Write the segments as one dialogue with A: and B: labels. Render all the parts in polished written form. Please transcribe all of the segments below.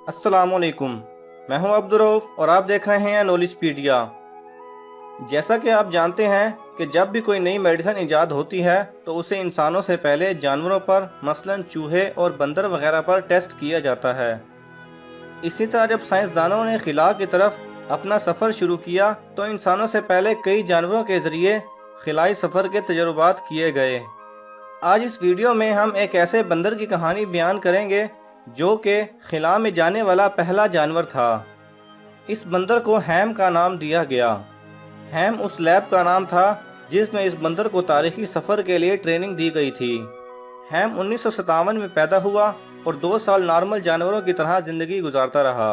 A: अस्सलाम वालेकुम। मैं हूं अब्दुर्रऊफ और आप देख रहे हैं नॉलेजपीडिया। जैसा कि आप जानते हैं कि जब भी कोई नई मेडिसिन इजाद होती है तो उसे इंसानों से पहले जानवरों पर मसलन चूहे और बंदर वगैरह पर टेस्ट किया जाता है। इसी तरह जब साइंसदानों ने खिला की तरफ अपना सफ़र शुरू किया तो इंसानों से पहले कई जानवरों के ज़रिए खिलाई सफ़र के तजुर्बात किए गए। आज इस वीडियो में हम एक ऐसे बंदर की कहानी बयान करेंगे जो कि खिला में जाने वाला पहला जानवर था। इस बंदर को हैम का नाम दिया गया। हैम उस लैब का नाम था जिसमें इस बंदर को तारीखी सफ़र के लिए ट्रेनिंग दी गई थी। हैम 1957 में पैदा हुआ और 2 साल नॉर्मल जानवरों की तरह ज़िंदगी गुजारता रहा।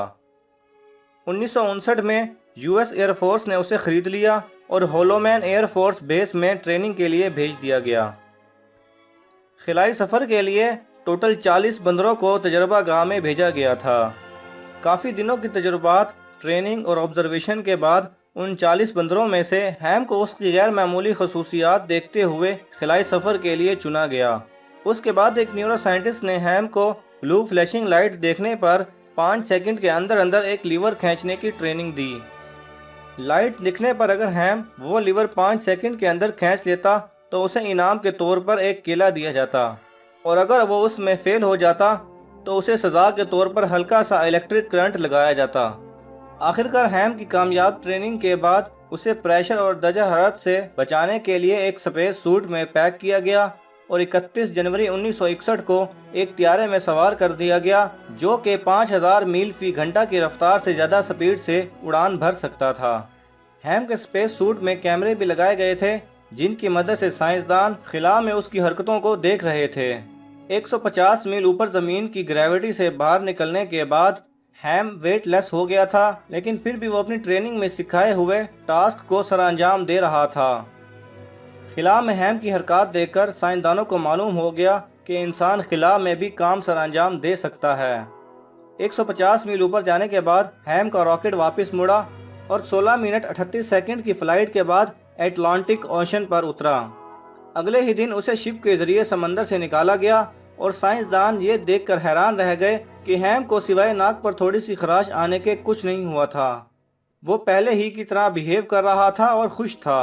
A: 1959 में यूएस एयरफोर्स ने उसे ख़रीद लिया और होलोमैन एयरफोर्स बेस में ट्रेनिंग के लिए भेज दिया गया। खिलाई सफ़र के लिए टोटल 40 बंदरों को तजर्बा गाह में भेजा गया था। काफ़ी दिनों की तजुर्बात, ट्रेनिंग और ऑब्जर्वेशन के बाद उन 40 बंदरों में से हैम को उसकी गैर मामूली खसूसियात देखते हुए खिलाई सफ़र के लिए चुना गया। उसके बाद एक न्यूरो साइंटिस्ट ने हैम को ब्लू फ्लैशिंग लाइट देखने पर 5 सेकंड के अंदर अंदर एक लीवर खींचने की ट्रेनिंग दी। लाइट दिखने पर अगर हैम वो लीवर 5 सेकंड के अंदर खींच लेता तो उसे इनाम के तौर पर एक केला दिया जाता, और अगर वो उसमें फेल हो जाता तो उसे सज़ा के तौर पर हल्का सा इलेक्ट्रिक करंट लगाया जाता। आखिरकार हैम की कामयाब ट्रेनिंग के बाद उसे प्रेशर और दर्जा हरारत से बचाने के लिए एक सफ़ेद सूट में पैक किया गया और 31 जनवरी 1961 को एक त्यारे में सवार कर दिया गया जो कि 5000 मील फी घंटा की रफ्तार से ज़्यादा स्पीड से उड़ान भर सकता था। हैम के स्पेस सूट में कैमरे भी लगाए गए थे जिनकी मदद से साइंसदान खिला में उसकी हरकतों को देख रहे थे। 150 मील ऊपर ज़मीन की ग्रेविटी से बाहर निकलने के बाद हैम वेटलेस हो गया था, लेकिन फिर भी वो अपनी ट्रेनिंग में सिखाए हुए टास्क को सरअंजाम दे रहा था। खिला में हैम की हरकत देखकर साइंसदानों को मालूम हो गया कि इंसान खिला में भी काम सरअंजाम दे सकता है। 150 मील ऊपर जाने के बाद हैम का रॉकेट वापस मुड़ा और 16 मिनट 38 सेकंड की फ्लाइट के बाद एटलांटिक ओशन पर उतरा। अगले ही दिन उसे शिप के जरिए समंदर से निकाला गया और साइंसदान ये देखकर हैरान रह गए कि हैम को सिवाय नाक पर थोड़ी सी खराश आने के कुछ नहीं हुआ था। वो पहले ही की तरह बिहेव कर रहा था और खुश था।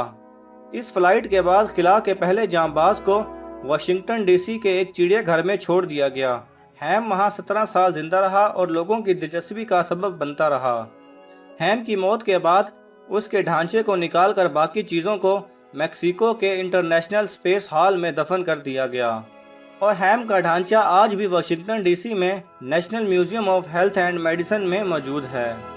A: इस फ्लाइट के बाद खिला के पहले जांबाज को वाशिंगटन डीसी के एक चिड़ियाघर में छोड़ दिया गया। हैम वहाँ 17 साल जिंदा रहा और लोगों की दिलचस्पी का सबब बनता रहा। हैम की मौत के बाद उसके ढांचे को निकालकर बाकी चीज़ों को मेक्सिको के इंटरनेशनल स्पेस हॉल में दफन कर दिया गया और हैम का ढांचा आज भी वाशिंगटन डीसी में national museum of health and medicine में मौजूद है।